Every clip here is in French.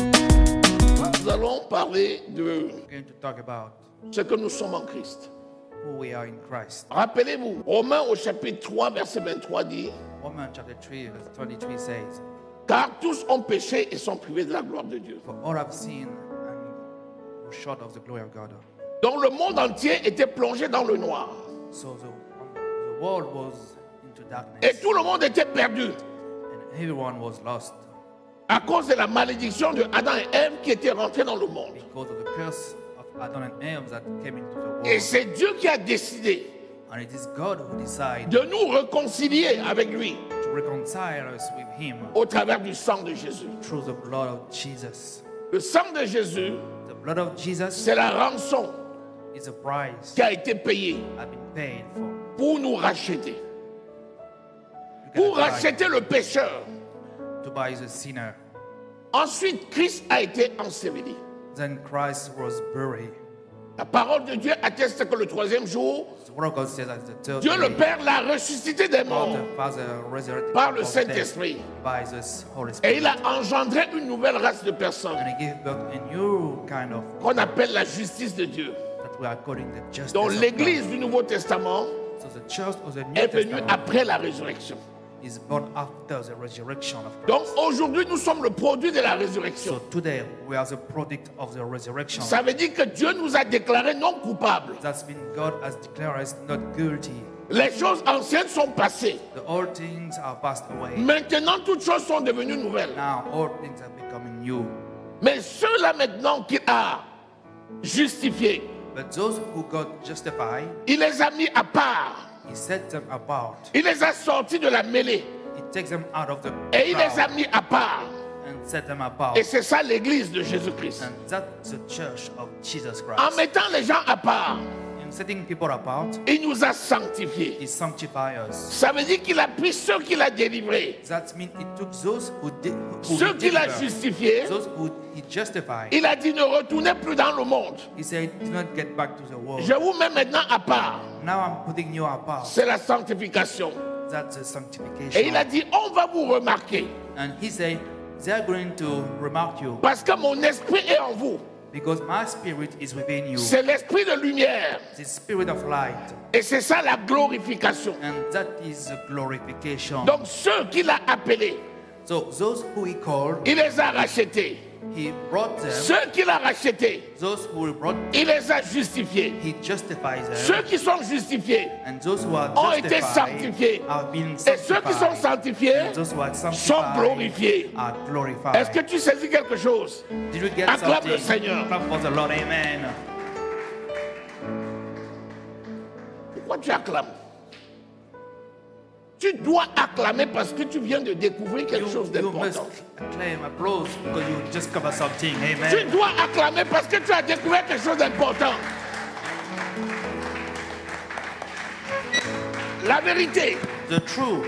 Nous allons parler de going to talk about ce que nous sommes en Christ. who we are in Christ. Rappelez-vous, Romains au chapitre 3, verset 23 dit Romans chapter 3, verse 23 says, car tous ont péché et sont privés de la gloire de Dieu. for all have sinned and were short of the glory of God. Donc le monde entier était plongé dans le noir. So the world was into darkness Et tout le monde était perdu and everyone was lost à cause de la malédiction de Adam et Ève qui étaient rentrés dans le monde. because of the curse of Adam and Eve that came into the world. Et c'est Dieu qui a décidé And it is God who decided de nous réconcilier avec lui to reconcile us with Him au travers du sang de Jésus. through the blood of Jesus. Le sang de Jésus, The blood of Jesus c'est la rançon is a price qui a été payée I've been paid for. pour nous racheter. You Pour cannot buy racheter le pécheur. to buy the sinner. Ensuite, Christ a été enseveli. Then Christ was buried. La parole de Dieu atteste que le troisième jour, The word of God says that the third Dieu le day, Père l'a ressuscité des God morts the Father resurrected par le from the dead Saint-Esprit. by the Holy Et Spirit. il a engendré une nouvelle race de personnes And He gave birth a new kind of qu'on appelle la justice de Dieu. that we are calling the justice Donc of l'église God. du Nouveau Testament So the church of the New est venue Testament après la résurrection. is born after the resurrection of Donc Christ. aujourd'hui, nous sommes le produit de la So résurrection. today we are the product of the resurrection. Ça veut dire que Dieu nous a déclarés non coupables. That's been God has declared us not guilty. Les choses anciennes sont passées. The old things are passed away. Maintenant, toutes choses sont devenues nouvelles. Now all things are becoming new. Mais ceux-là maintenant qu'il a justifiés, But those who God justified, il les a mis à part. He set them apart. Il les a sortis de la mêlée. He takes them out of the Et il les a crowd mis à part. and set them apart. Et c'est ça l'église de Jésus-Christ. And that's the church of Jesus En Christ. mettant les gens à part, In setting people apart, il nous a sanctifiés. He sanctifies us. Ça veut dire qu'il a pris ceux qu'il a délivrés, That means He took those who ceux qu'il a delivered, justifiés. those who He justified. Il a dit ne retournez plus dans le monde. He said, do not get back to the world. Je vous mets maintenant à part. Now I'm putting you apart. C'est la sanctification. That's the Et sanctification. il a dit on va vous remarquer And He said, they're going to remark you parce que mon esprit est en vous. because my spirit is within you. C'est l'esprit de lumière. The spirit of light. Et c'est ça la glorification. And that is the glorification. Donc ceux qu'il a appelés, So those who He called, il les a rachetés. He brought them. Ceux qu'il a rachetés, Those who He brought, il les a justifiés. He justifies them. Ceux qui sont justifiés And those who are ont été justified sanctifiés. are being Et ceux qui sont sanctified. sanctifiés And those who are sont sanctified glorifiés. are glorified. Est-ce que tu saisis quelque chose? Did you get Acclame something? le Seigneur. Clap for the Lord. Amen. Pourquoi tu acclames? Tu dois acclamer parce que tu viens de découvrir quelque chose You must d'important. acclaim, applause because you discover something. Tu Amen. dois acclamer parce que tu as découvert quelque chose d'important. La vérité, The truth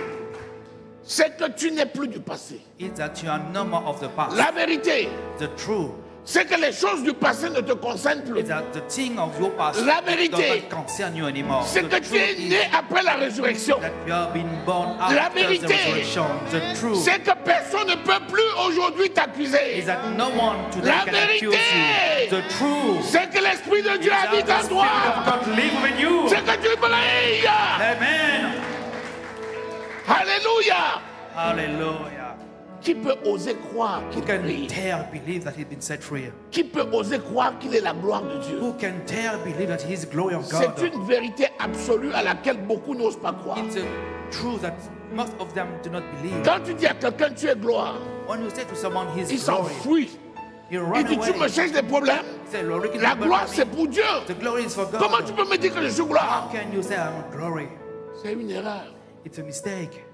c'est que tu n'es plus du passé. is that you are no more of the past. La vérité, The truth c'est que les choses du passé ne te concernent plus. is that the thing of your past La vérité, doesn't concern you anymore. c'est The que tu es truth né is après la résurrection. that you have been born La after the vérité, resurrection. The truth c'est que personne ne peut plus aujourd'hui t'accuser. is that no one today La can accuse vérité, you. The truth c'est que l'Esprit de is Dieu that habite the en Spirit toi. of God live within you. C'est que tu brilles. Amen. Alléluia. Hallelujah. Qui peut oser croire Who qu'il can brille? dare believe that he's been set free? Qui peut oser croire qu'il est la gloire de Dieu? Who can dare believe that he's the glory of God? C'est une vérité absolue à laquelle beaucoup n'osent pas croire. It's a truth that most of them do not believe. Quand tu dis à quelqu'un tu es gloire, When you say to someone il he's glory, s'enfuit. he Il run dit tu me away. cherches des problèmes. Say, "Lord, look at La the gloire glory. c'est pour Dieu. The glory is for God. Comment tu peux me dire que je suis How gloire? can you say I'm glory? C'est une erreur. It's a mistake.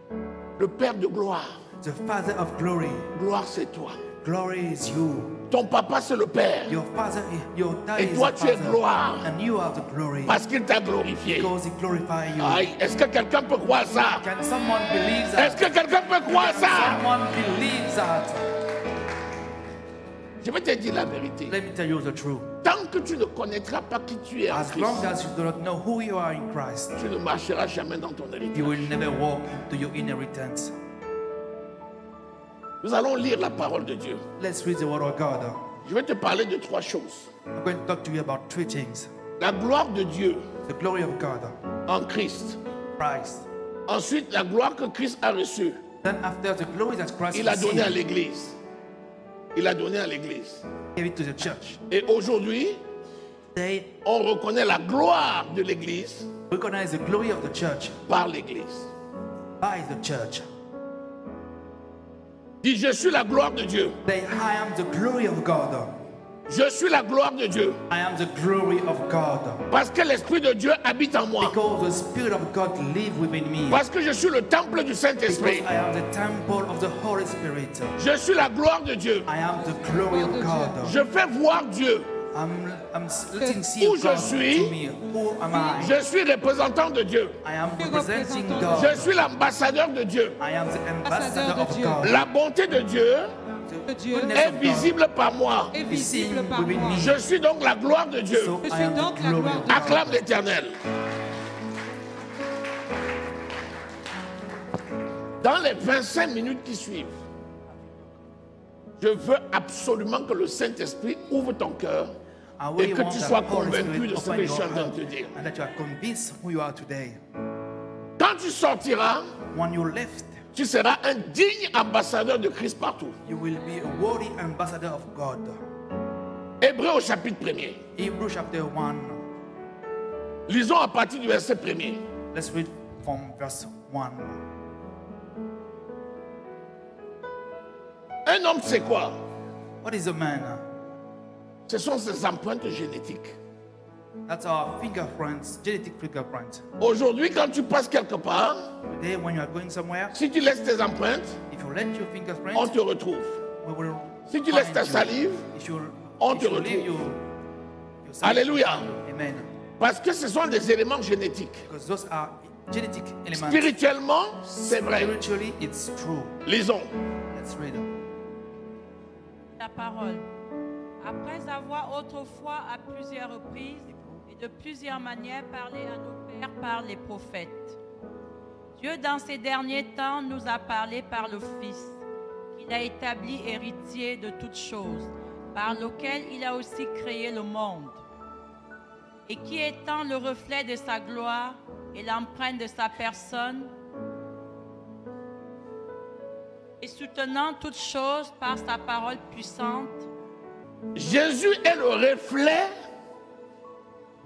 Le Père de gloire, The Father of glory. gloire c'est toi. Glory is you. Ton papa c'est le Père. Your father, your dad Et is toi, the tu es Father. gloire. And you are the glory. Parce qu'il t'a glorifié. Because he glorifies you. Aïe, est-ce que quelqu'un peut croire ça? Can someone believe Est-ce that? que quelqu'un peut croire ça? Someone believes that. Je vais te dire la vérité. Let me tell you the truth. Tant que tu ne connaîtras pas qui tu es en As long Christ, as you do not know who you are in Christ, tu ne marcheras jamais dans ton you héritage. will never walk into your inheritance. Nous allons lire la parole de Dieu. Let's read the word of God. Je vais te parler de 3 choses. I'm going to talk to you about 3 things. La gloire de Dieu The glory of God, en Christ. Christ. Ensuite, la gloire que Christ a reçue, Then after the glory that Christ il a donné à received, l'église. Il a donné à l'église. gave it to the church. Et aujourd'hui, They on reconnaît la gloire de l'église recognize the glory of the church par l'église. by the church. Dis, je suis la gloire de Dieu. Say, I am the glory of God. Je suis la gloire de Dieu. I am the glory of God. Parce que l'Esprit de Dieu habite en moi. Because the Spirit of God lives within me. Parce que je suis le temple du Because Saint-Esprit. I am the temple of the Holy Spirit. Je suis la gloire de Dieu. I am the glory of God. Je fais voir Dieu. I'm letting see Où je God suis, to me. Who am I? Je suis représentant de Dieu. I am representing Je God. suis l'ambassadeur de Dieu. I am the ambassador of Dieu. God. La bonté de Dieu The Dieu goodness est of God visible par moi. est is visible seen par within moi. me. Je suis donc la gloire de Dieu. So Je I suis am donc the la glory gloire of de God. Acclame l'Éternel. Dans les 25 minutes qui suivent, je veux absolument que le Saint-Esprit ouvre ton cœur I et really que want tu that sois Holy convaincu Spirit de ce open que je your suis en train heart de te dire. and that you are convinced who you are today. Quand tu sortiras, When you left, tu seras un digne ambassadeur de Christ partout. you will be a worthy ambassador of God. Hébreux au chapitre 1er. Hebrews chapter 1. Lisons à partir du verset 1er. Let's read from verse 1. Un homme, c'est quoi? What is a man? Ce sont ses empreintes génétiques. That's our fingerprints, genetic fingerprints. Aujourd'hui, quand tu passes quelque part, Today, when you are going somewhere, si tu laisses tes empreintes, if you let your on fingerprints, te retrouve. we will Si tu find laisses ta you. salive, If you, on if te you retrouve. leave your Alléluia. Amen. Parce que ce sont des éléments génétiques. Because those are genetic elements. Spirituellement, c'est vrai. Spiritually, it's true. Lisons. Let's read. La parole. Après avoir autrefois à plusieurs reprises et de plusieurs manières parlé à nos pères par les prophètes, Dieu dans ces derniers temps nous a parlé par le Fils, qu'il a établi héritier de toutes choses, par lequel il a aussi créé le monde, et qui étant le reflet de sa gloire et l'empreinte de sa personne, et soutenant toutes choses par sa parole puissante, Jésus est le reflet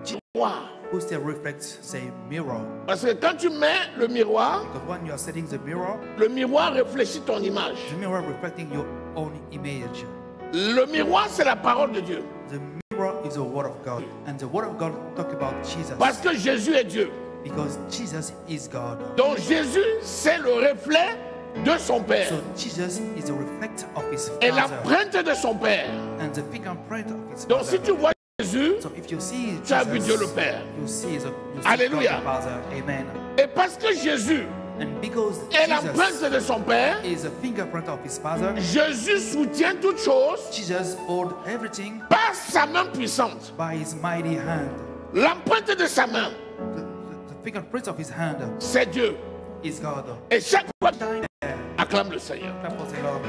du miroir. Who still reflects, say, mirror. Parce que quand tu mets le miroir Because when you are setting the miroir réfléchit ton image. mirror reflecting your own image. Le miroir, c'est la parole de Dieu. The mirror is the word of God. And the word of God talk about Jesus. Parce que Jésus est Dieu. Because Jesus is God. Donc Jésus, c'est le reflet de son Père. So Jesus is the reflect of his Et Father. l'empreinte de son Père. And the fingerprint of his Donc si Father. tu vois Jésus, So if you see tu as vu Jesus, Dieu le Père. you see Alléluia. God the Father. Amen. et parce que Jésus And because est l'empreinte Jesus de son Père, is a fingerprint of his Father, Jésus soutient toutes choses Jesus hold everything par sa main puissante. by his mighty hand. L'empreinte de sa main, The fingerprint of his hand c'est Dieu. is God. Et chaque fois, Time there. acclame le Seigneur. Clap for the Lord.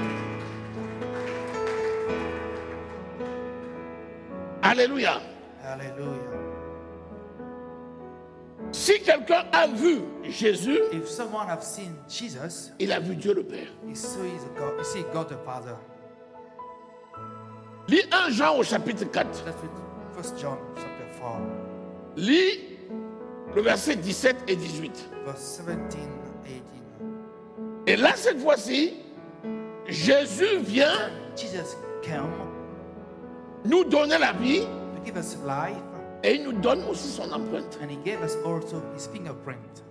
Alléluia. Hallelujah. Si quelqu'un a vu Jésus, If someone have seen Jesus, il a vu Dieu le Père. he sees God the Father. Lis 1 Jean au chapitre 4. Let's read 1 John chapter 4, Lis le verset 17 et 18. verse 17, 18. Et là, cette fois-ci, Jésus vient Jesus came nous donner la vie to give us life, et il nous donne aussi son empreinte. and he gave us also his fingerprint.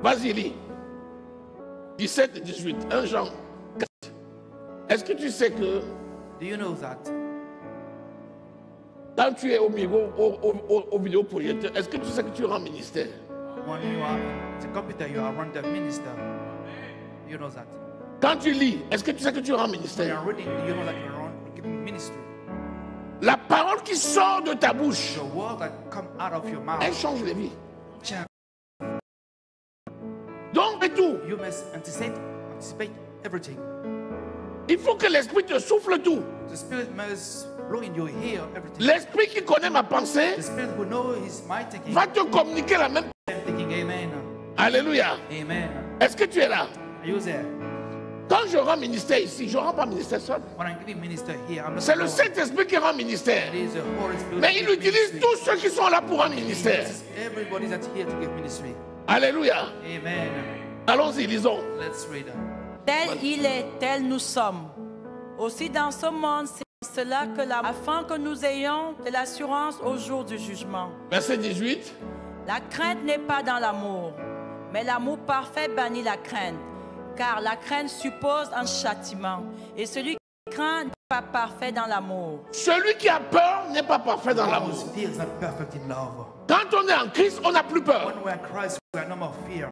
Vas-y, lis. 17 et 18. 1 Jean 4. Est-ce que tu sais que Do you know that quand tu es au vidéoprojecteur, est-ce que tu sais que tu rends ministère? when you are in the computer, you are run the minister? You know that. Quand tu lis, est-ce que tu sais que tu rends When you ministère? are reading, you know that you are giving ministry. La parole qui sort de ta bouche, The word that come out of your mouth. elle change les vies. Change. Donc, et tout, You must anticipate everything. il faut que l'esprit te souffle tout. The Spirit must blow in your ear everything. L'esprit qui connaît ma pensée The Spirit who knows my thinking. va te communiquer la même. I'm thinking, amen. Alléluia. Amen. Est-ce que tu es là? Are you there? Quand je rends ministère ici, je ne rends pas ministère seul. When I'm giving minister here, I'm not C'est le alone. Saint-Esprit qui rend ministère. It is the Holy Spirit Mais who il gives utilise ministry. tous ceux qui sont là pour rendre ministère. He uses everybody that's here to give ministry. Alléluia. Amen. Allons-y, lisons. Let's read it. Tel il est, tel nous sommes. Aussi dans ce monde, c'est cela que afin que nous ayons de l'assurance au jour du jugement. Verset 18. La crainte n'est pas dans l'amour, mais l'amour parfait bannit la crainte, car la crainte suppose un châtiment, et celui qui craint n'est pas parfait dans l'amour. Celui qui a peur n'est pas parfait dans Our l'amour. fear is not perfect in love. Quand on est en Christ, on n'a plus peur. When we are Christ, we are no more fear.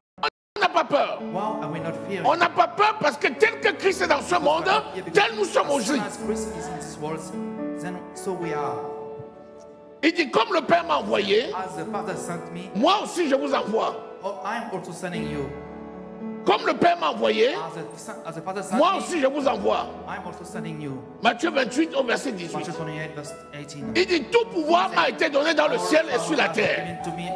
On n'a pas peur. Why are we not fearing? On n'a pas peur parce que tel que Christ est dans ce monde, tel nous sommes aussi. As Christ is in this world, then so we are. Il dit, comme le Père m'a envoyé, As the Father sent me, moi aussi je vous envoie. I'm also sending you. Comme le Père m'a envoyé, As the Father sent moi me, aussi je vous envoie. I'm also sending you. Matthieu 28 au verset 18. Matthew 28, verse 18. Il dit, tout pouvoir m'a été donné dans le ciel et sur la All power has terre. been given to me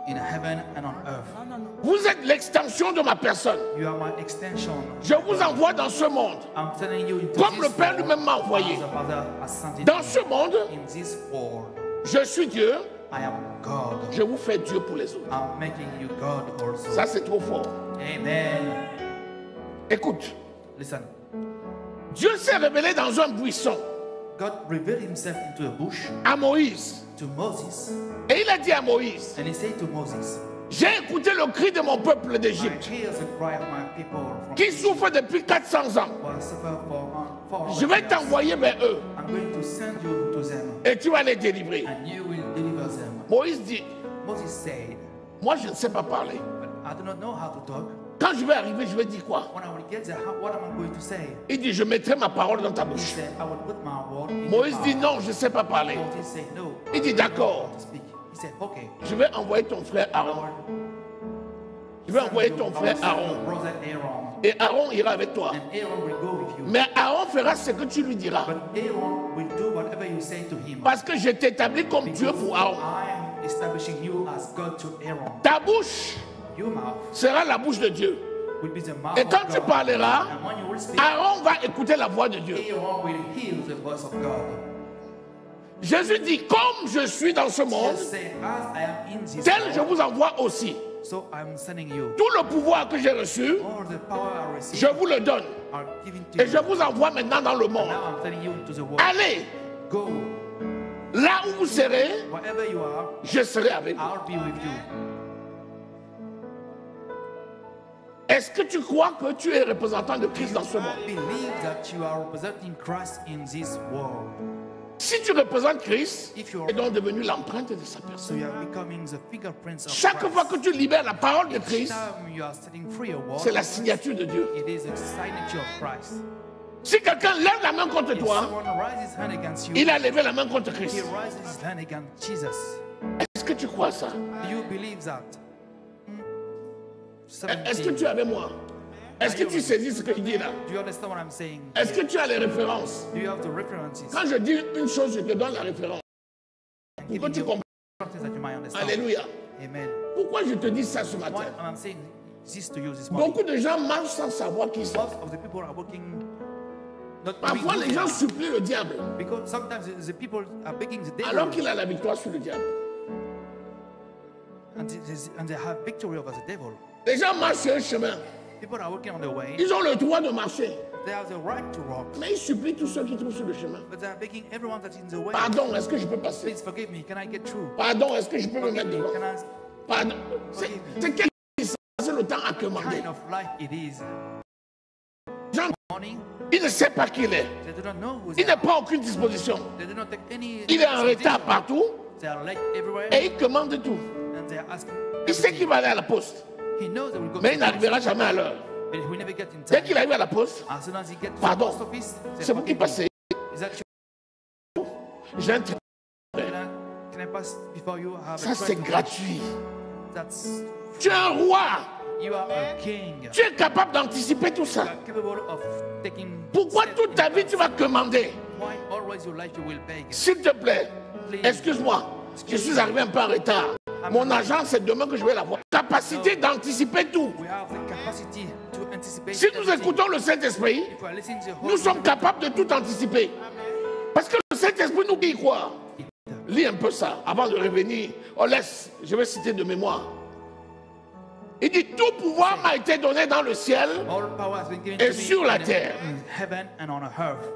in heaven and on earth. Non, non, non. Vous êtes l'extension de ma personne. You are my extension. Je vous envoie dans ce monde. I'm sending you into Comme this le Père world lui-même m'a envoyé. as the Father has sent it Dans me. ce monde, In this world, je suis Dieu. I am God. Je vous fais Dieu pour les autres. I'm making you God also. Ça, c'est trop fort. Amen. Écoute, Listen. Dieu s'est révélé dans un buisson God revealed himself into a bush à Moïse. to Moses. Et il a dit à Moïse, And he said to Moses, j'ai écouté le cri de mon peuple I d'Égypte hear the cry of my people from qui Egypt souffre depuis 400 ans. who have suffered for Je vais 400 years. t'envoyer vers eux I'm going to send you to them, et tu vas les délivrer. and you will deliver them. Moïse dit, Moses said, moi je ne sais pas parler. but I do not know how to talk. Quand je vais arriver, je vais dire quoi? When I will get there, what am I going to say? Il dit, je mettrai ma parole dans ta He bouche. said, I will put my word in Moïse your dit, mouth. non, je ne sais pas parler. Moses said, no. Il dit, I don't know d'accord. how to speak. He said, okay. Je vais envoyer ton frère Aaron. Je vais envoyer ton frère Aaron. Brother Aaron. Et Aaron ira avec toi. And Aaron will go with you. Mais Aaron fera ce que tu lui diras. But Aaron will do whatever you say to him. Parce que je t'établis comme Dieu pour Aaron. I am establishing you as God to Aaron. Ta bouche Your mouth sera la bouche de Dieu. will be the mouth Et of quand tu God. parleras, And when you will speak, Aaron va écouter la voix de Dieu. Aaron will hear the voice of God. Jésus dit, comme je suis dans ce monde, Jesus said, as I am in this tel je world, vous envoie aussi. so I'm sending you. Tout le pouvoir que j'ai reçu, All the power I je receive vous le donne. are given to Et je you. vous envoie maintenant dans le monde. Now I'm telling you into the world. Allez, Go. là où vous serez, Wherever you are, je serai avec vous. I'll be with you. Est-ce que tu crois que tu es représentant de Christ dans ce monde? Believe that you are representing Christ in this world. Si tu représentes Christ, If you tu es are, donc devenu l'empreinte de sa so personne. you are becoming the fingerprints of Chaque Christ. fois que tu libères la parole de Each Christ, time you are setting free a word, c'est la signature de Dieu. it is a signature of Christ. Si quelqu'un lève la main contre If toi, someone raises his hand against you, il a levé la main contre he Christ. raises his hand against Jesus. Est-ce que tu crois ça? Do you believe that? Est-ce que tu es avec moi? Est-ce que tu saisis ce que je dis là? Do you understand what I'm saying? Est-ce que tu as les références? Do you have the references? Quand je dis une chose, je te donne la référence. Pour que tu comprennes. Something that you might understand. Alléluia. Amen. Pourquoi je te dis ça ce Why matin? am I saying this to you this morning? Beaucoup de gens marchent sans savoir qui c'est. Most of the people are working not Parfois, doing les gens good, supplient le diable because sometimes the people are begging the devil alors qu'il a la victoire sur le diable. and they have victory over the devil. Les gens marchent sur un chemin. People are working on the way. Ils ont le droit de marcher. They have the right to walk, Mais ils supplient tous ceux qui trouvent sur le chemin. but they are begging everyone that's in the way. Pardon, est-ce que je peux passer? Please forgive me. Can I get through? Pardon, est-ce que je peux me Forgive mettre me. devant? Can I? Pardon. C'est quel c'est le temps à commander. Kind of life it is. Jean, Morning, il ne sait pas qui il est. they do not know who Il they ne are. prend aucune disposition. They do not take any. Il est en retard position. partout They are late everywhere, et il commande tout. and they are asking. Il sait qu'il va aller à la poste, He knows they will go. mais to il the n'arrivera post, jamais à l'heure. but he will never get in Dès time. qu'il arrive à la poste, As soon as he gets to the pardon, post office, they c'est vous qui forgive me. passez. Is that J'ai un can I pass before you? I have Ça, a c'est prayer to gratuit. preach. That's Tu es un roi. you are a king. Tu es capable d'anticiper tout You ça. are capable of taking. Pourquoi steps toute ta in vie tu vas commander? Why always your life you will beg? S'il te plaît, excuse-moi, je suis arrivé un peu en retard. Mon agent, c'est demain que je vais l'avoir. Capacité d'anticiper tout. We have the capacity to anticipate. Si nous everything. écoutons le Saint-Esprit, If we are listening to the nous Holy sommes capables de tout anticiper. Parce que le Saint-Esprit nous dit quoi? Lis un peu ça avant de revenir. On laisse, je vais citer de mémoire. Il dit, tout pouvoir m'a été donné dans le ciel All power has been given et to me sur la in terre. heaven and on earth.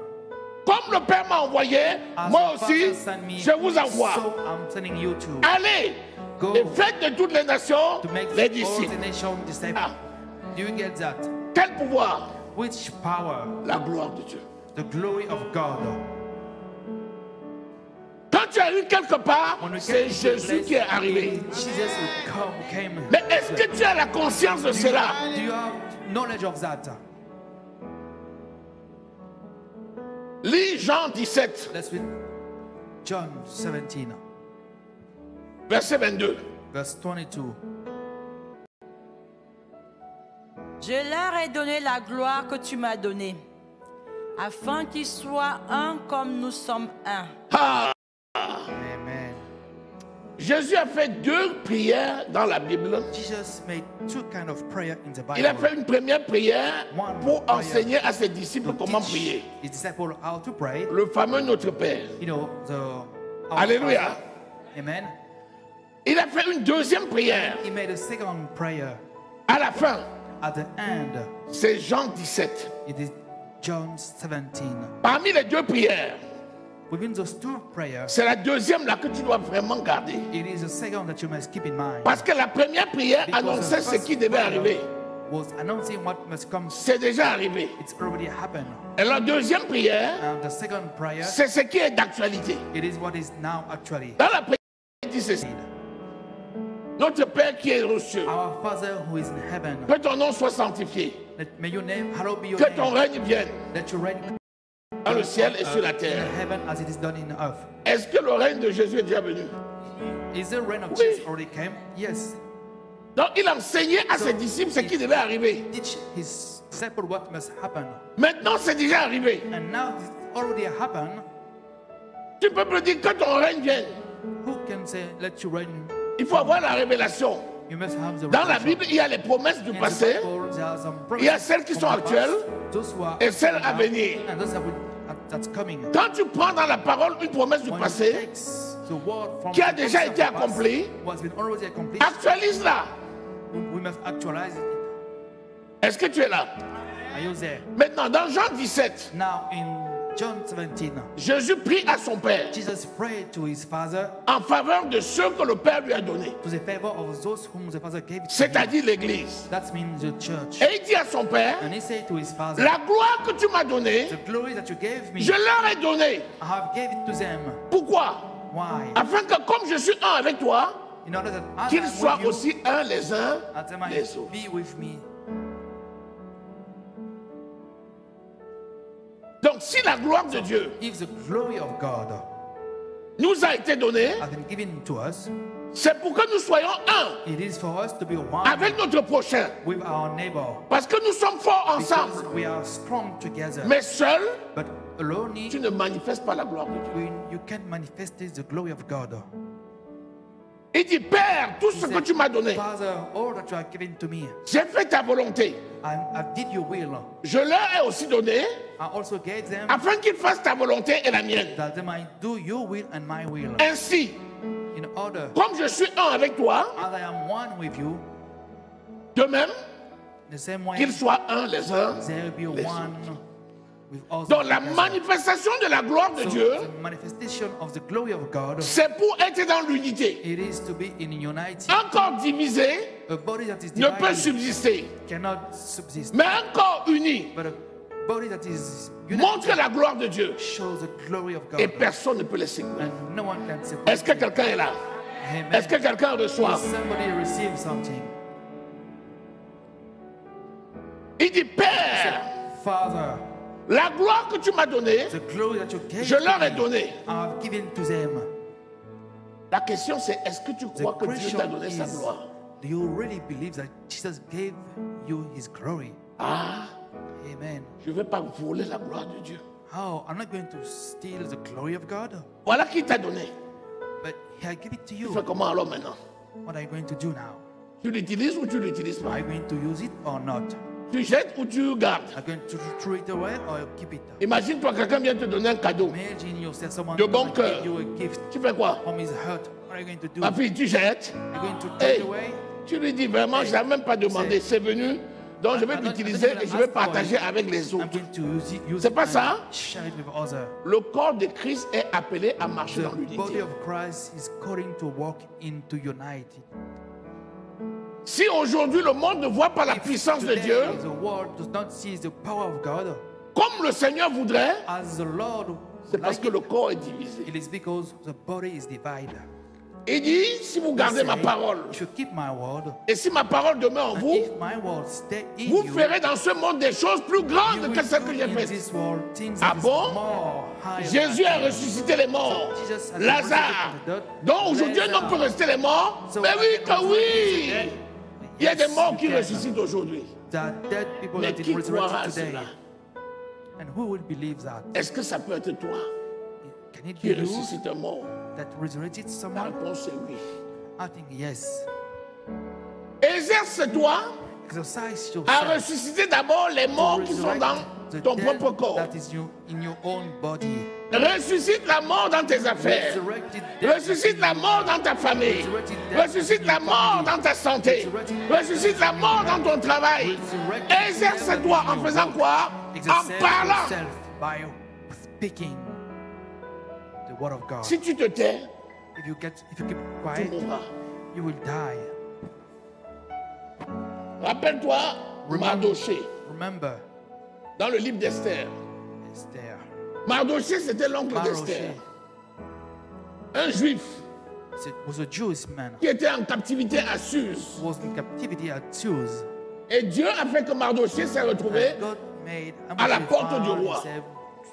Comme le Père m'a envoyé, As moi the aussi, Father sent me, je vous envoie. so I'm sending you to Allez Go. et faites de toutes les nations make les all disciples. the nations disciples. Ah. Do you get that? Quel pouvoir? Which power? La gloire de Dieu. The glory of God. Quand tu arrives quelque part, When we c'est get to the Jésus place, qui est arrivé. Jesus came. Mais est-ce que tu as la conscience de cela? Do you have knowledge of that? Lis Jean 17, Let's read John 17, verset 22. verse 22. Je leur ai donné la gloire que tu m'as donnée, afin qu'ils soient un comme nous sommes un. Ah, Amen. Jésus a fait deux prières dans la Bible. Jesus made two kinds of prayer in the Bible. Il a fait une première prière One pour prayer enseigner à ses disciples to comment teach prier. his disciples how to pray. Le fameux Notre Père. You know, our Alléluia. Father. Amen. Il a fait une deuxième prière. He made a second prayer. À la fin, At the end, c'est Jean 17. it is John 17. Parmi les deux prières, Within those two prayers, c'est la deuxième là que tu dois vraiment garder. it is the second that you must keep in mind. Parce que la première prière Because annonçait the ce first qui devait prayer arriver. was announcing what must come. C'est déjà arrivé. It's already happened. Et la deuxième prière, And the second prayer, c'est ce qui est d'actualité. it is what is now actually. Dans la prière, il dit ceci. Notre Père qui est aux cieux, Our Father who is in heaven, que ton nom soit sanctifié, may your name, hallowed be your que ton name, règne vienne that your reign dans le ciel et sur la in terre. heaven as it is done in earth. Est-ce que le règne de Jésus est déjà venu? Is the reign of Oui. Jesus already came? Yes. Donc il enseignait à ses disciples ce qui devait arriver. Teach his disciples what must happen. Maintenant c'est déjà arrivé. And now it's already happened. Tu peux me dire que ton règne vienne. Who can say, let your reign? Il faut avoir la révélation. You must have the Dans la revelation. Bible, il y a les promesses du In the passé Bible, there are some il y a promises celles qui from sont the past, actuelles those who are et celles à now, venir. and those that's coming. Quand tu prends dans la parole une promesse du When you passé, take the word from qui a the déjà promise of été the past, accompli, what's been already accomplished, actualise-la. we must actualize it. Est-ce que tu es là? Are you there? Maintenant, dans Jean 17, Now in John 17, Jésus prie à son Père Jesus prayed to his Father en faveur de ceux que le Père lui a donnés, to the favor of those whom the Father gave to him. c'est-à-dire l'Église. That means the church. Et il dit à son Père, And he said to his Father, la gloire que tu m'as donnée, the glory that you gave me, je leur ai donné. I have gave it to them. Pourquoi? Why? Afin que comme je suis un avec toi, In order that as qu'ils I'm soient with you, aussi un les uns that they might les autres. be with me. Donc si la gloire de Dieu If the glory of God nous a été donnée, has been given to us, c'est pour que nous soyons un it is for us to be one avec notre prochain. with our neighbor. Parce que nous sommes forts Because ensemble. we are strong together. Mais seul, But alone, tu ne manifestes pas la gloire de Dieu. you can't manifest the glory of God. Il dit, Père, tout ce que tu m'as donné, Father, all that you have given to me, j'ai fait ta volonté. I did your will. Je leur ai aussi donné I also gave them afin qu'ils fassent ta volonté et la mienne. that they might do your will and my will. Ainsi, In order, comme je suis un avec toi, as I am one with you, de même the same way qu'ils soient un les uns. there will be les one with us. Donc la together. manifestation de la gloire de So, Dieu, the manifestation of the glory of God, c'est pour être dans l'unité. it is to be in unity. Un corps divisé A body that is ne peut divided subsister, cannot subsist. mais un corps uni But a body that is montre united la gloire de Dieu shows the glory of et God. personne ne peut les séparer. And no one can separate. Est-ce que quelqu'un est là? Amen. Est-ce que quelqu'un reçoit? Does somebody receive something? Il dit, Père, Father, La gloire que tu m'as donnée, The glory that you gave je leur ai to me, donné. I've given to them. La question c'est, est-ce que tu The crois que Dieu question t'a donné sa is, gloire? do you really believe that Jesus gave you his glory? Ah, Amen. je ne vais pas voler la gloire de Dieu. Oh, I'm not going to steal the glory of God, Voilà qui t'a donné. but I give it to Tu you. fais comment alors maintenant? What are you going to do now? Tu l'utilises ou tu ne l'utilises Are pas? you going to use it or not? Tu jettes ou tu gardes? Are you going to throw it away or keep it? Imagine-toi, quelqu'un vient te donner un cadeau. Imagine yourself, someone De bon gonna cœur. give you a gift Tu fais quoi? from his heart. What are you going to do? Ma fille, tu jettes. Are you going to throw Hey, it away? tu lui dis vraiment, je n'ai même pas demandé. C'est venu, donc je vais l'utiliser et je vais partager avec les I'm autres. going to use C'est it pas and ça? share it with others. Le corps de Christ est appelé à marcher dans The body l'unité. of Christ is calling to walk into unity. Si aujourd'hui le monde ne voit pas la puissance de Today, Dieu, the world does not see the power of God comme le Seigneur voudrait, as the Lord c'est parce like que it. le corps est divisé. It is because the body is divided. Il dit, si vous gardez ma Say, parole, if you keep my word, et si ma parole demeure en and vous, if my word stay in vous you, ferez dans ce monde des choses plus you grandes will que celles do que j'ai in faites. this world things Ah that is bon? more higher Jésus than a ressuscité les morts. So Jesus has Lazare. resurrected the dead. Donc aujourd'hui, un homme peut rester les morts. So Mais oui, I can que oui. resurrect Il y a des Yes, morts you qui can. ressuscitent aujourd'hui. That dead people Mais that qui did croira à resurrect today. cela? And who will believe that? Est-ce que ça peut être toi Can it qui be you ressuscite un mort? that resurrected La someone? réponse est oui. I think yes. Exerce-toi Exercise à yourself ressusciter d'abord les to morts qui sont resurrect dans the ton dead propre corps. that is in your own body. Ressuscite la mort dans tes affaires. Resurrected dead Ressuscite la mort dans ta famille. Resurrected dead Ressuscite in la your mort family. dans ta santé. Resurrected Ressuscite la mort dans ton travail. Resurrected Exerce-toi en faisant quoi? En Exercise parlant. yourself by speaking the word of God. Si tu te tais, If you keep tu quiet, mourras. you will die. Rappelle-toi Mardoché Remember, dans le livre d'Esther. Esther. Mardoché, c'était l'oncle d'Esther. Un juif Was a Jewish man qui était en captivité à Suse. who was in captivity at Suse. Et Dieu a fait que Mardoché s'est retrouvé. And God made à la Amos porte du found roi. himself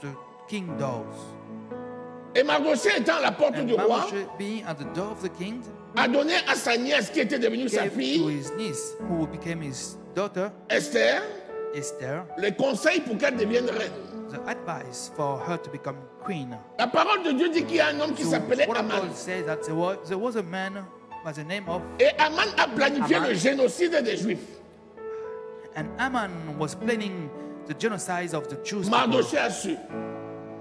to the king doors. Et Mardoché étant à la porte And du roi, Mordechai, being at the door of the king, a donné à sa nièce qui était devenue sa gave to fille, his niece, who became his daughter, Esther, Esther, les conseils pour qu'elle devienne reine. the advice for her to become queen. La parole de Dieu dit qu'il y a un homme qui So s'appelait what Aman. God says that there was a man by the name of, Et Aman a planifié Aman. le génocide des Juifs. and Aman was planning the genocide of the Jews. Mardoché people. a su.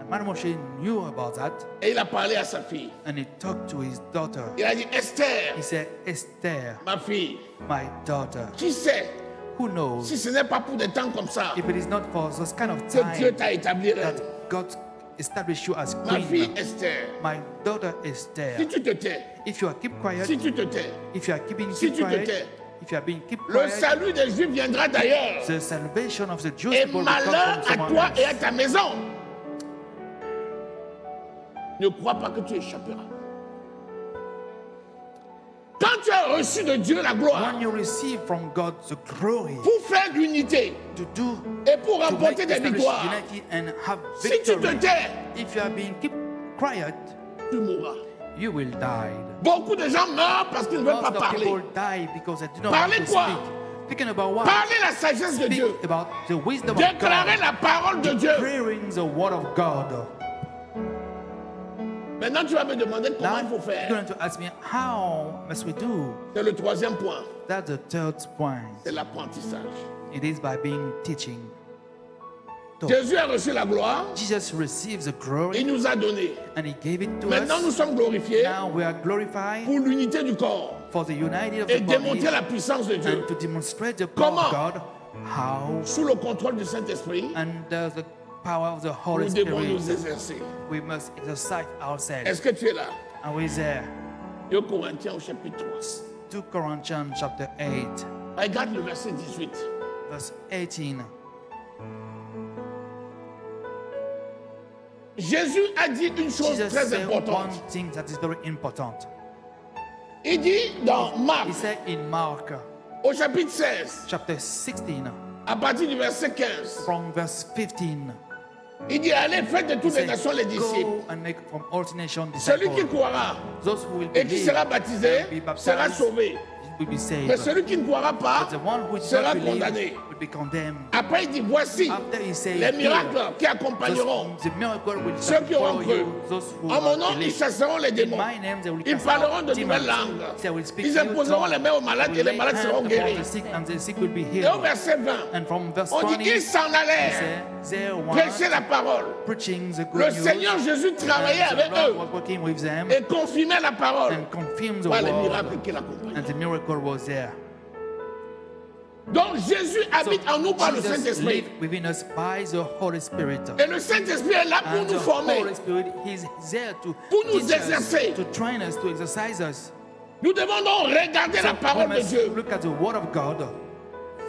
And Mordechai knew about that, Et il a parlé à sa fille. and he talked to his daughter. Il a dit, Esther, He said, Esther, ma fille, my daughter, qui sait who knows si ce n'est pas pour des temps comme ça if it is not for this kind of que Dieu time t'a établi reine? that God established you as Ma fille queen? Esther, My daughter Esther, si tu te tais, if you are keep quiet, si tu te tais, if you are keeping si keep tu te quiet, tais, if you are being keep le quiet, salut des Juifs viendra d'ailleurs. the salvation of the Jewish Et people will malheur come à from someone toi else. et à ta maison. Ne crois pas que tu échapperas. Quand tu as reçu de Dieu la gloire When you receive from God the glory pour faire l'unité to do et pour to remporter make des establish victoires, unity and have si tu te victory, tais, if you are being keep quiet, tu mourras. you will die. Beaucoup de gens meurent parce qu'ils ne veulent pas Most of parler. people die because they do not Parler want to quoi? speak. Speaking about what? Parler la sagesse de Speak Dieu. about the wisdom of Déclarer God. la parole de Dieu. Declaring the word of God. Maintenant, tu vas me demander comment Now il faut you're faire. going to ask me, how must we do? C'est le troisième point. That's the third point. C'est l'apprentissage. It is by being teaching. So, Jésus a reçu la gloire. Jesus receives the Il glory nous a donné. and he gave it to Maintenant, nous us. sommes glorifiés Now we are glorified pour l'unité du corps for the unity of et the body démontrer la puissance de Dieu and to demonstrate the power Comment? of God. How? sous le contrôle du Saint-Esprit. Under the power of the Holy Nous devons Spirit, nous exercer. we must exercise ourselves. Est-ce que tu es là? And we're there. 2 Corinthiens au chapitre 3. 2 Corinthians chapter 8, Regarde le verset 18. verse 18. Jésus a dit une chose Jesus très said one importante. thing that is very important. Il dit dans Marc, He said in Mark au chapitre 16, chapter 16, à partir du verset 15, from verse 15, Il dit, allez, faites de He toutes les said, nations les disciples. go and make from all nations Celui qui disciples. croira Those who will et qui believe sera baptisé and be sera baptized sauvé. will be saved. Mais celui qui ne croira pas But the one who does sera not believe condamné. will be condemned. Après, il dit, voici After he said, les miracles qui "Here, accompagneront the miracle will ceux qui auront follow cru. you, those who En mon nom, ils believe. chasseront les In démons. my name they will Ils cast parleront out de nouvelles demons. langues. They will speak Ils new imposeront tongues. les mains aux malades Will et les lay malades hands seront upon guéris. the sick and the sick will be Et healed. au verset 20, And from verse on dit 20, qu'ils s'en he allèrent said, they were prêcher la parole. preaching the good Le news. Seigneur Jésus travaillait And the avec Lord eux was working with them et confirmait la parole and confirmed the par les word. miracles qu'il accompagnait. And the miracle was there. Donc Jésus habite en nous par le Jesus Saint-Esprit. lives within us by the Holy Spirit. Et le Saint-Esprit est là pour And nous the former. Holy Spirit is there to Pour nous teach us, exercer. to train us, to exercise us. Nous devons donc regarder la So we parole de must Dieu. look at the Word of God,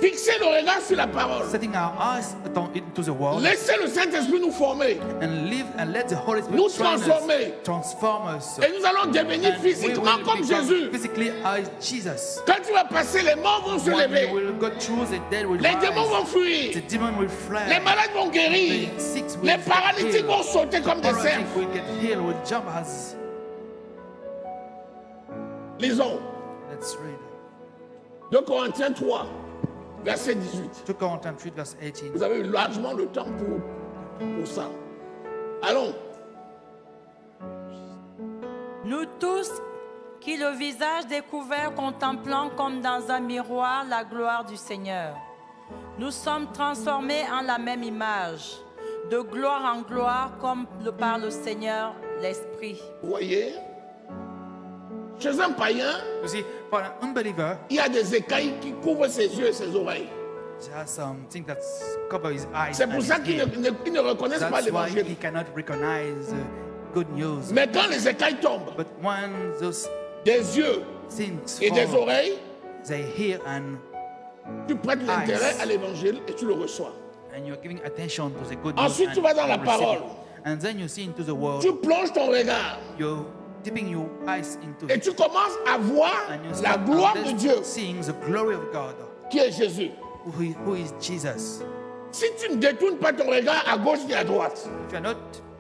Fixer le regard sur la parole. setting our eyes into the Word, Laissez le Saint-Esprit nous former. and live and let the Holy Spirit Nous train transformer. us, transform us. Et nous allons devenir And we physiquement will comme become Jésus. physically as Jesus. Quand tu vas passer, les morts vont se When lever. we will go through, the dead will Les démons vont rise, fuir. the demon will fly, Les malades vont guérir. the sick will Les get paralytiques healed, vont sauter comme des paralytic cerfs. will get healed, will jump as. Lisons. Let's read. 2 Corinthiens 3, verset 18. 2 Corinthians 3, verse 18. Vous avez eu largement le temps pour ça. Allons. Nous tous qui le visage découvert contemplons comme dans un miroir la gloire du Seigneur. Nous sommes transformés en la même image, de gloire en gloire comme par le Seigneur l'Esprit. Vous voyez, chez un païen, You see, for an unbeliever, il y a des écailles qui couvrent ses yeux et ses oreilles. there are something that cover his eyes. C'est and pour his ça qu'ils ear. ils ne reconnaissent pas That's why l'évangile. he cannot recognize good news. Mais quand les écailles tombent But when those des yeux things et des fall, oreilles, they hear and tu prêtes l'intérêt à l'évangile et tu le reçois. you're giving attention to the good news. Ensuite, tu and vas dans la you receive parole. it. And then you see into the word. Tu plonges ton regard You're dipping your eyes into et it. tu commences à voir And you la start gloire de Dieu seeing the glory of God, qui est Jésus. who is Jesus. Si tu ne détournes pas ton regard à gauche ni à droite, If you're not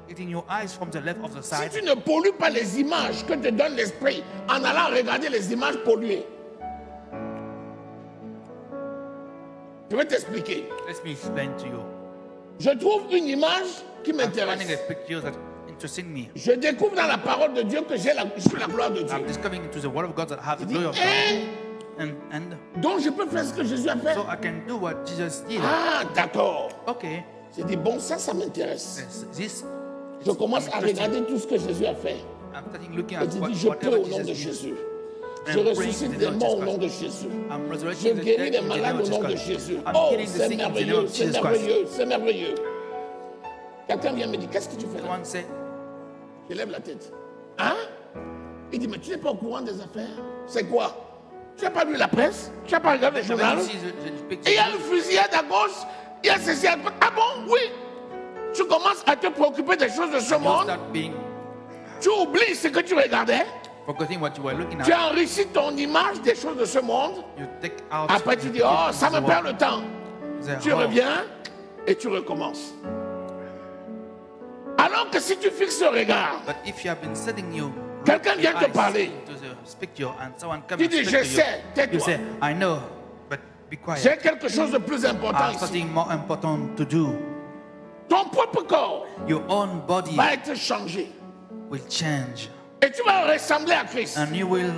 getting your eyes from the left of the si side, tu ne pollues pas les images que te donne l'esprit en allant regarder les images polluées, je vais t'expliquer. let me explain to you. Je trouve une image qui I'm finding a m'intéresse. picture that interesting me. Je découvre dans la parole de Dieu que je suis la gloire de Dieu. I'm discovering into the word of God that have the Il dit, glory of God. And donc je peux faire ce que Jésus a fait. so I can do what Jesus did. Ah, d'accord. Okay, J'ai dit, bon, ça m'intéresse. this Je commence à interesting. regarder tout ce que Jésus a fait. I'm starting looking Et at j'ai dit, je peux whatever au nom de Jesus did. Jésus. And Je praying ressuscite in the des name of morts au Jesus nom de Christ. Jésus. I'm Je resurrecting the guéris dead les in the name malades of au nom de Jesus Christ. Jésus. I'm Oh, healing the c'est sick in the name merveilleux, of c'est Jesus Christ. merveilleux, c'est merveilleux. Quelqu'un vient me dire, qu'est-ce que tu fais là? Someone said, Je lève la tête. Hein? Il dit, mais tu n'es pas au courant des affaires? C'est quoi? Tu n'as pas lu la presse? Tu n'as pas regardé le journal? "When you see the Et picture, il y a une fusillade à gauche, il y a ceci à droite. Ah bon? Oui. Tu commences à te préoccuper des choses de ce you monde. start being Tu oublies ce que tu regardais. forgetting what you were looking Tu at. enrichis ton image des choses de ce monde. You take out. Après, tu the dis, oh, pictures ça of me the perd world. le temps. Say, Tu "Oh, reviens et tu recommences. Alors que si tu fixes le regard, But if you have been setting you, Quelqu'un vient te parler. to the picture and someone comes Tu and dis, speak je to you, sais, tais-toi. you say, I know, but be quiet. j'ai quelque chose de plus important I have ici. something more important to do. Ton propre corps Your own body va être changé. will change, Et tu vas ressembler à Christ. and you will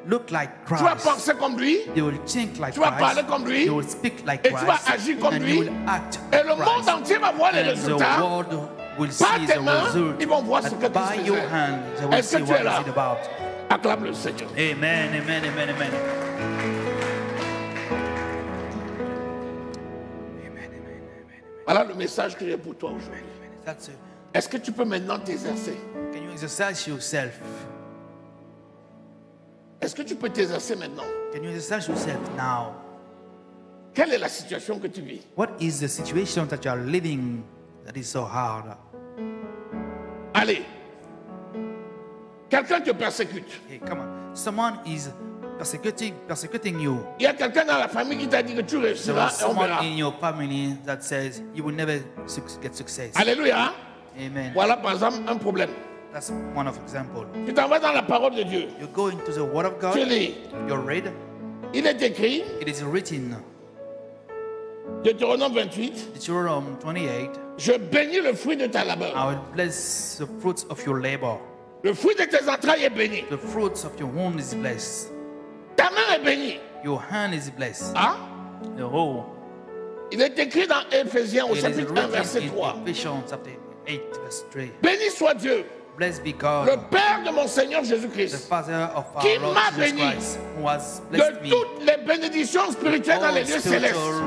look like Tu vas Christ. penser comme lui. You will think like Tu vas parler Christ. comme lui. You will speak like Et tu vas Christ. agir comme And lui. you will act Et like le monde Christ. entier va voir les And the résultats. world will Par see tes the mains, result. ils vont voir ce que And by Christ your faisait. hand, they will Est-ce see que tu what es là? is it about. Acclame le Seigneur. Amen, amen, amen, amen. Voilà le message que j'ai pour toi aujourd'hui. That's it. Est-ce que tu peux maintenant t'exercer? Can you exercise yourself? Est-ce que tu peux t'exercer maintenant? Can you exercise yourself now? Quelle est la situation que tu vis? What is the situation that you are living that is so hard? Allez. Quelqu'un te persécute. Hey, come on. Someone is persecuting you. Il y a quelqu'un dans la famille qui t'a dit que tu There réussiras is et on someone verra. in your family that says you will never get success. Alléluia. Amen. Voilà par exemple un problème. That's one of example. Tu t'en vas dans la parole de Dieu. You go into the Word of Tu God. lis. You read. Il est écrit, It is written. Deutéronome 28, Deuteronomy 28. je bénis le fruit de ta labeur. I will bless the fruits of your labor. Le fruit de tes entrailles est béni. The fruits of your womb is blessed. Ta main est bénie. Your hand is blessed. Ah? The whole. Il est écrit dans Éphésiens au It is chapitre 1, verset written 3. in Ephesians chapter 8, verse 3. Béni soit Dieu, Blessed be le God, Père de mon Seigneur the Jésus-Christ, Father of our Qui Lord m'a Jesus béni Christ, who has blessed de me. toutes les bénédictions spirituelles dans All les lieux célestes. spiritual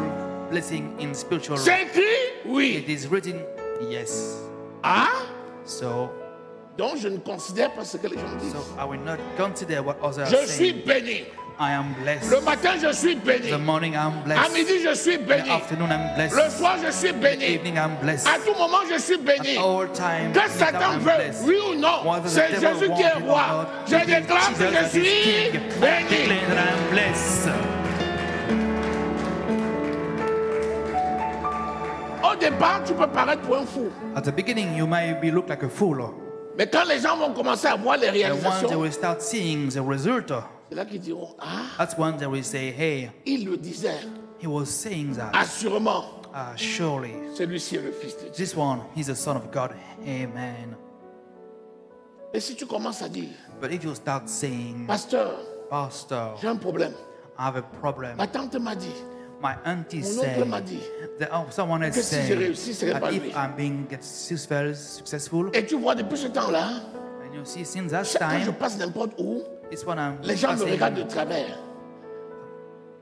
blessing in spiritual. C'est écrit, It oui. is written, yes. Ah? So Donc je ne considère pas ce que les gens disent. I will not consider what others Je are suis saying. béni. I am blessed. Le matin, je suis béni. The morning I'm À blessed. midi, je suis In the béni. afternoon I'm blessed. Le soir, je suis In the béni. evening I'm blessed. À tout moment, je suis béni. At all times, Que anytime Satan I'm veut, blessed. oui ou non, Whether the c'est devil Jésus qui wants est it or roi. not, Je it is déclare que Jesus je that is suis king. I béni. declare that I'm blessed. Au départ, tu peux paraître pour un fou. At the beginning, you may be look like a fool. Mais quand les gens vont commencer à voir les And once they réalisations, will start seeing the result, c'est là qu'ils diront, ah, that's when they will say, hey, il le disait. he was saying that. Assurément, Surely, celui-ci est le Fils de Dieu. this one, he's the Son of God. Amen. Et si tu commences à dire, But if you start saying, pasteur, Pastor, j'ai un problème. I have a problem. Ma tante m'a dit, My auntie mon oncle m'a said, dit, someone else que si je said, réussis, ce n'est that pas if lui. I'm being successful, Et tu vois, depuis ce temps-là, and you see since that quand je time, passe n'importe où, it's when I'm les gens me passing, regardent de travers.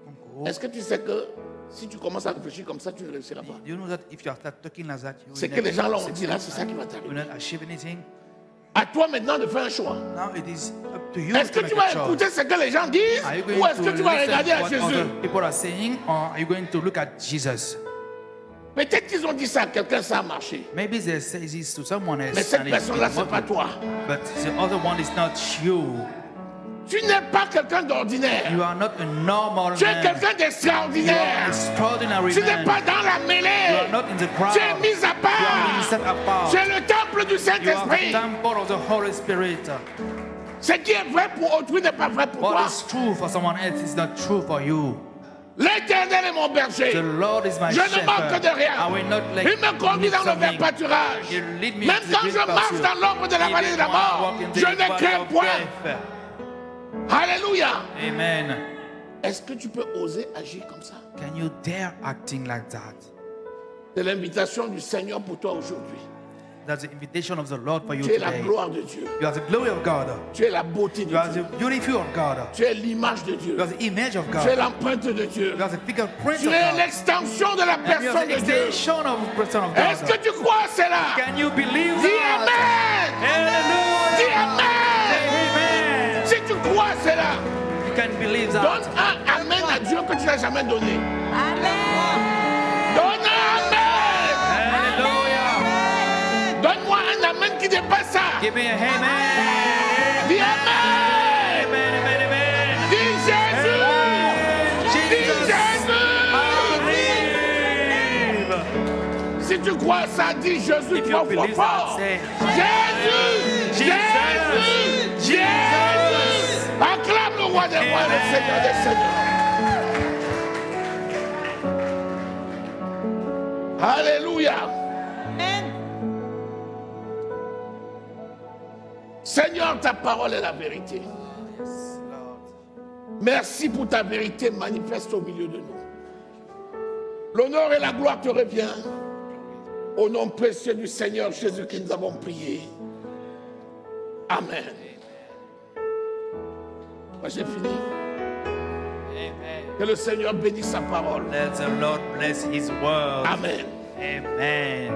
Uncle, Est-ce que tu sais que si tu commences à réfléchir comme ça, tu ne réussiras pas? do you know that if you start talking like that, you C'est will que les gens not l'ont dit là, c'est ça qui va you will t'arriver. not achieve anything? À toi maintenant de faire un choix. Now it is up to you Est-ce to que tu make vas a écouter choice. ce que les gens disent Are you ou going est-ce to que tu vas regarder listen à to what Jésus? other people are saying, or are you going to look at Jesus? Peut-être qu'ils ont dit ça à quelqu'un, ça a marché. Maybe they say this to someone else, Mais cette and personne-là, it's c'est pas toi. but the other one is not you. Tu n'es pas quelqu'un d'ordinaire. You are not a normal Tu es man. quelqu'un You are an d'extraordinaire. extraordinary Tu n'es man. pas dans la You mêlée. are not in the crowd. Tu es mis à You are being part. set apart. Tu es le temple du You are the Saint-Esprit. temple of the Holy Spirit. Ce qui est vrai pour autrui n'est pas vrai pour What toi. is true for someone else is not true for you. L'Éternel est mon berger. The Lord is my Je ne manque shepherd. de rien. I will not lack Il me conduit dans le vert something. pâturage. You lead me Même to the quand green je marche pasture. dans l'ombre de la vallée de Even la when I mort, walk in the je ne valley crains of point. death. Alléluia. Amen. Est-ce que tu peux oser agir comme ça? Can you dare acting like that? C'est l'invitation du Seigneur pour toi aujourd'hui. That's the invitation of the Lord for you Tu es la today. gloire de Dieu. You are the glory of God. Tu es la beauté de You are the Dieu. beauty of God. Tu es l'image de Dieu. You are the image of Tu es God. l'empreinte de Dieu. You are the fingerprint Tu of es God. l'extension de la And you are personne the de Dieu. extension of the person of Est-ce que God. tu crois à cela? Can you believe Dis that? Amen. Dis Hallelujah. Amen. Amen. Si tu crois à cela, You can believe that. donne un Amen à Dieu que tu n'as jamais donné. Amen. Donne un Amen. Hallelujah. Donne-moi un Amen qui dépasse ça. Give me a amen. Dis Amen. Amen, amen, amen. Dis Jésus. Dis Jésus. I believe. Si tu crois à ça, dis Jésus If you trois fois believe fort. that, say, Jésus. Jesus. Jésus. Jésus. Acclame le roi des rois et le Seigneur des seigneurs. Alléluia. Amen. Seigneur, ta parole est la vérité. Yes, Lord. Merci pour ta vérité manifeste au milieu de nous. L'honneur et la gloire te revient. Au nom précieux du Seigneur Jésus que nous avons prié. Amen. Moi, j'ai fini. Amen. Que le Seigneur bénisse sa parole. Let the Lord bless his word. Amen. Amen.